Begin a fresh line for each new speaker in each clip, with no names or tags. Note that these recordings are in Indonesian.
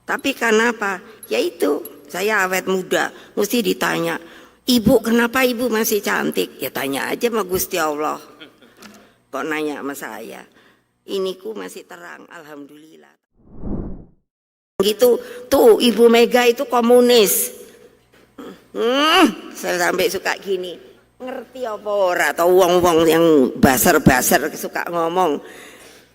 Tapi kenapa? Ya itu, saya awet muda, mesti ditanya, ibu kenapa ibu masih cantik? Ya tanya aja sama Gusti Allah. Kok nanya sama saya? Iniku masih terang, alhamdulillah. Gitu, tuh Ibu Mega itu komunis. Saya sampai suka gini. Ngerti apa ora atau wong-wong yang basar-basar suka ngomong.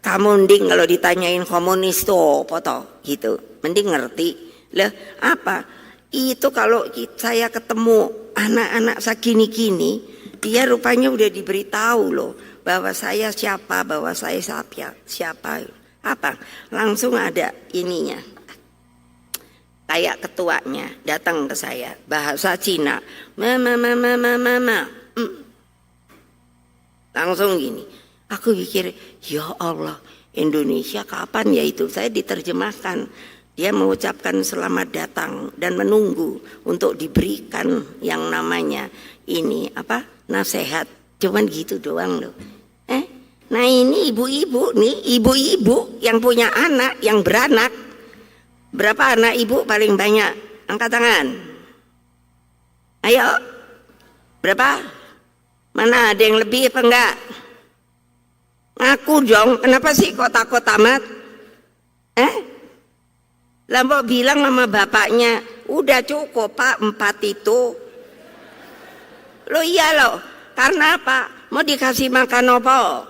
Kamu mending kalau ditanyain komunis tuh apa toh gitu. Mending ngerti. Lah apa? Itu kalau saya ketemu anak-anak segini-gini, dia rupanya udah diberitahu loh bahwa saya siapa, bahwa saya siapa. Apa? Langsung ada ininya. Kayak ketuanya datang ke saya, bahasa Cina, mama. Langsung gini. Aku pikir, ya Allah, Indonesia kapan ya itu? Saya diterjemahkan. Dia mengucapkan selamat datang dan menunggu untuk diberikan yang namanya ini apa? Nasihat. Cuman gitu doang loh. Nah ini ibu-ibu nih, ibu-ibu yang punya anak, yang beranak. Berapa anak ibu paling banyak? Angkat tangan. Ayo. Berapa? Mana ada yang lebih apa enggak? Ngaku dong, kenapa sih kok takut amat? Lah bilang sama bapaknya, udah cukup Pak 4 itu. Lo iya loh, karena apa? Mau dikasih makan apa?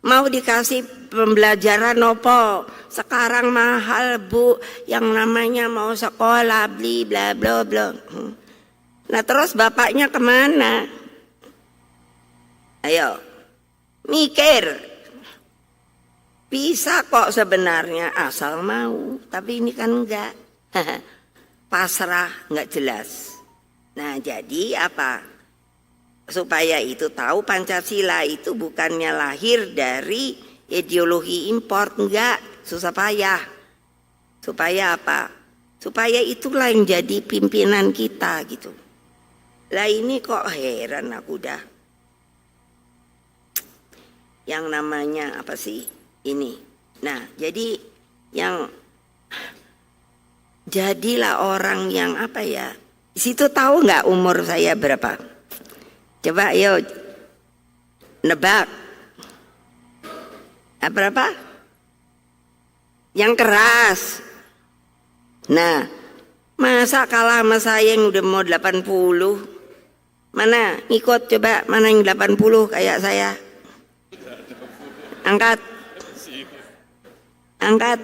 Mau dikasih pembelajaran apa? Sekarang mahal Bu, yang namanya mau sekolah beli bla bla bla. Nah terus bapaknya kemana? Ayo, mikir. Bisa kok sebenarnya asal mau, tapi ini kan enggak. Pasrah, enggak jelas. Nah jadi apa? Supaya itu tahu Pancasila itu bukannya lahir dari ideologi import, enggak, susah payah. Supaya apa? Supaya itulah yang jadi pimpinan kita gitu. Lah ini kok heran aku dah. Yang namanya apa sih? Ini. Nah, jadi yang jadilah orang yang apa ya? Di situ tahu nggak umur saya berapa? Coba yuk nebak. Berapa? Yang keras. Nah, masa kalah sama saya yang udah mau 80? Mana? Ngikut coba, mana yang 80 kayak saya? Angkat. Angkat.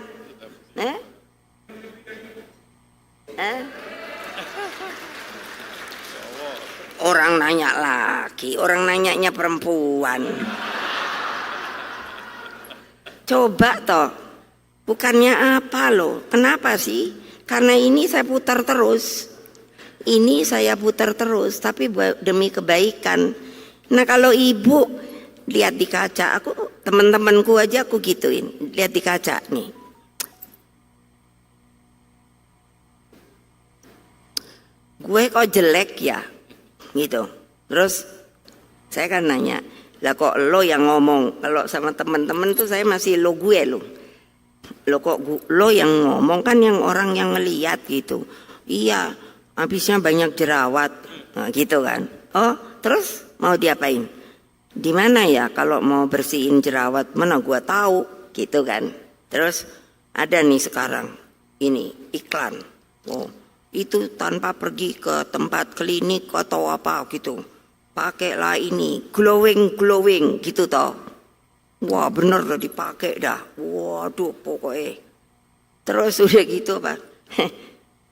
Orang nanya lagi, orang nanyanya perempuan. Coba toh, bukannya apa loh, kenapa sih? Karena ini saya putar terus. Ini saya putar terus, tapi demi kebaikan. Nah kalau ibu lihat di kaca, aku teman-temanku aja aku gituin, lihat di kaca nih. Gue kok jelek ya, gitu. Terus saya kan nanya, lah kok lo yang ngomong? Kalau sama teman-teman tuh saya masih lo gue lo. Lo kok lo yang ngomong, kan yang orang yang ngeliat gitu. Iya, habisnya banyak jerawat, nah, gitu kan. Oh, terus mau diapain? Di mana ya kalau mau bersihin jerawat? Mana gua tahu, gitu kan. Terus ada nih sekarang ini iklan. Oh, itu tanpa pergi ke tempat klinik atau apa gitu. Pakailah ini glowing gitu toh. Wah, bener udah dipakai dah. Waduh, pokoknya. Terus udah gitu, Pak.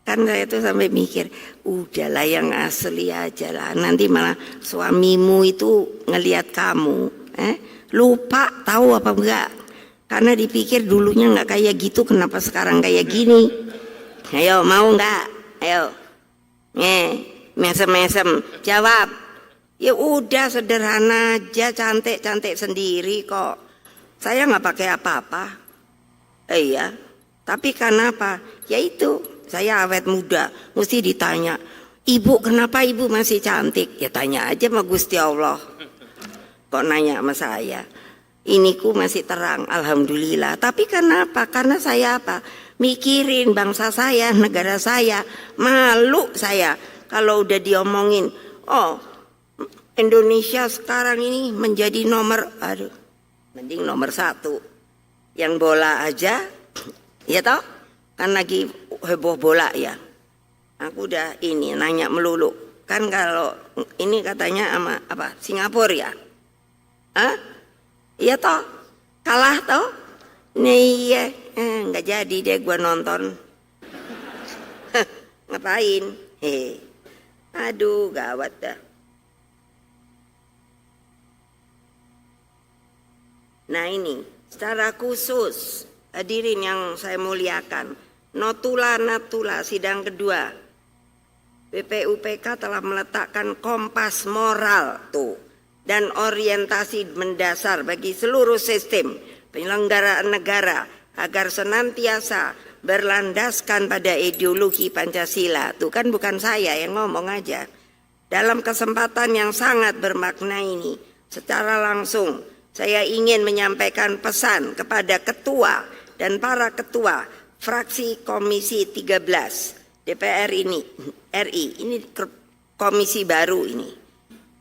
Kan saya tuh sampai mikir, udahlah yang asli aja lah. Nanti malah suamimu itu ngelihat kamu, lupa tahu apa enggak? Karena dipikir dulunya nggak kayak gitu, kenapa sekarang kayak gini? Ayo mau nggak? Ayo, mesem jawab. Ya udah sederhana aja, cantik sendiri kok. Saya nggak pakai apa-apa. Iya, tapi kenapa? Ya itu. Saya awet muda, mesti ditanya, ibu kenapa ibu masih cantik? Ya tanya aja sama Gusti Allah. Kok nanya sama saya? Iniku masih terang, alhamdulillah. Tapi kenapa? Karena saya apa? mikirin bangsa saya, negara saya. Malu saya kalau udah diomongin, oh Indonesia sekarang ini menjadi mending nomor 1. Yang bola aja, ya toh, kan lagi heboh bola ya. Aku udah ini nanya melulu, kan kalau ini katanya sama apa Singapura ya, iya toh, kalah toh, nih ya, nggak jadi deh gua nonton, ngapain, aduh gawat dah. Nah ini secara khusus hadirin yang saya muliakan, notula sidang kedua BPUPK telah meletakkan kompas moral tuh dan orientasi mendasar bagi seluruh sistem penyelenggaraan negara agar senantiasa berlandaskan pada ideologi Pancasila. Tuh kan bukan saya yang ngomong aja. Dalam kesempatan yang sangat bermakna ini, secara langsung saya ingin menyampaikan pesan kepada ketua dan para ketua fraksi Komisi 13 DPR RI, ini komisi baru ini,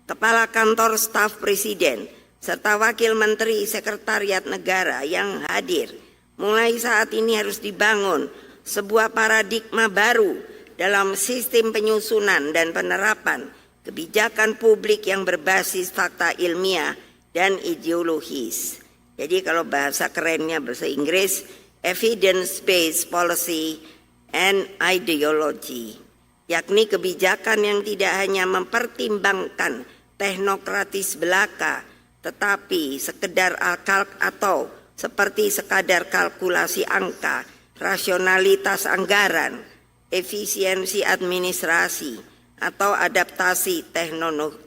Kepala Kantor Staf Presiden, serta Wakil Menteri Sekretariat Negara yang hadir. Mulai saat ini harus dibangun sebuah paradigma baru dalam sistem penyusunan dan penerapan kebijakan publik yang berbasis fakta ilmiah dan ideologis. Jadi kalau bahasa kerennya bahasa Inggris, evidence-based policy and ideology, yakni kebijakan yang tidak hanya mempertimbangkan teknokratis belaka, tetapi sekedar akal atau seperti sekadar kalkulasi angka, rasionalitas anggaran, efisiensi administrasi, atau adaptasi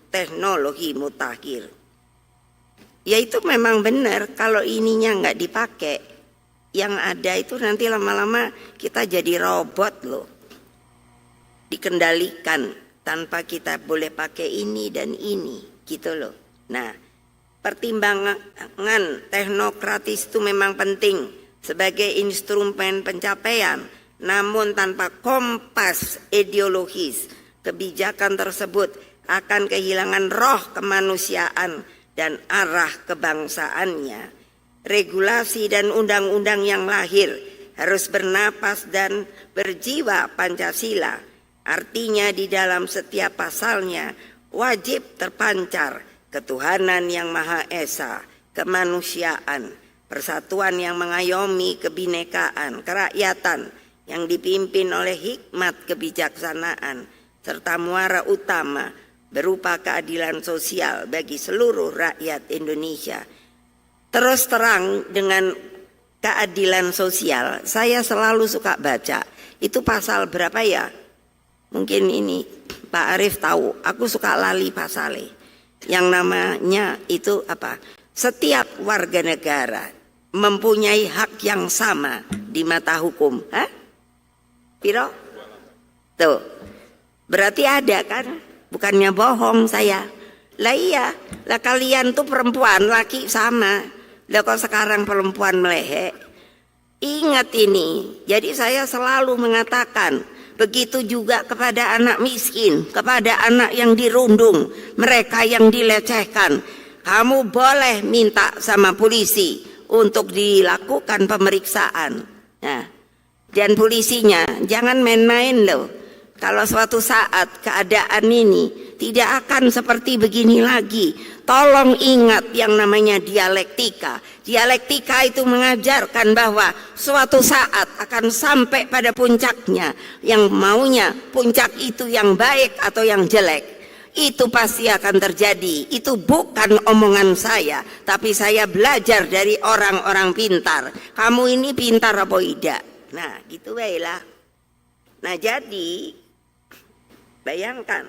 teknologi mutakhir. Ya itu memang benar, kalau ininya nggak dipakai, yang ada itu nanti lama-lama kita jadi robot loh, dikendalikan tanpa kita boleh pakai ini dan ini gitu loh. Nah, pertimbangan teknokratis itu memang penting sebagai instrumen pencapaian, namun tanpa kompas ideologis kebijakan tersebut akan kehilangan roh kemanusiaan dan arah kebangsaannya. Regulasi dan undang-undang yang lahir harus bernapas dan berjiwa Pancasila. Artinya di dalam setiap pasalnya wajib terpancar ketuhanan yang Maha Esa, kemanusiaan, persatuan yang mengayomi kebinekaan, kerakyatan yang dipimpin oleh hikmat kebijaksanaan, serta muara utama berupa keadilan sosial bagi seluruh rakyat Indonesia. Terus terang dengan keadilan sosial, saya selalu suka baca. Itu pasal berapa ya? Mungkin ini Pak Arief tahu, aku suka lali pasalnya. Yang namanya itu apa? Setiap warga negara mempunyai hak yang sama di mata hukum. Hah? Piro? Tuh. Berarti ada kan? Bukannya bohong saya. Lah iya, lah kalian tuh perempuan, laki sama. Lah kok sekarang perempuan melehek? Ingat ini. Jadi saya selalu mengatakan, begitu juga kepada anak miskin, kepada anak yang dirundung, mereka yang dilecehkan. Kamu boleh minta sama polisi untuk dilakukan pemeriksaan. Nah, dan polisinya jangan main-main loh. Kalau suatu saat keadaan ini tidak akan seperti begini lagi, tolong ingat yang namanya dialektika. Dialektika itu mengajarkan bahwa suatu saat akan sampai pada puncaknya, yang maunya puncak itu yang baik atau yang jelek. Itu pasti akan terjadi. Itu bukan omongan saya, tapi saya belajar dari orang-orang pintar. Kamu ini pintar apa tidak? Nah, gitu baiklah. Nah, jadi bayangkan.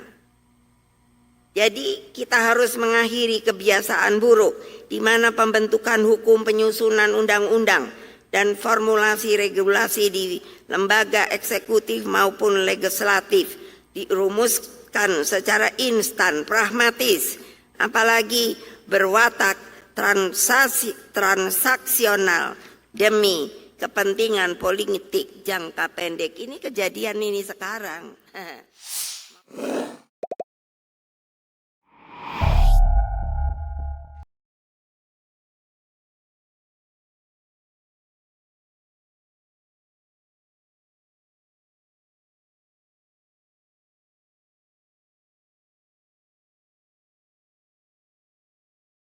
Jadi kita harus mengakhiri kebiasaan buruk di mana pembentukan hukum, penyusunan undang-undang dan formulasi regulasi di lembaga eksekutif maupun legislatif dirumuskan secara instan, pragmatis, apalagi berwatak transaksional demi kepentingan politik jangka pendek ini kejadian ini sekarang.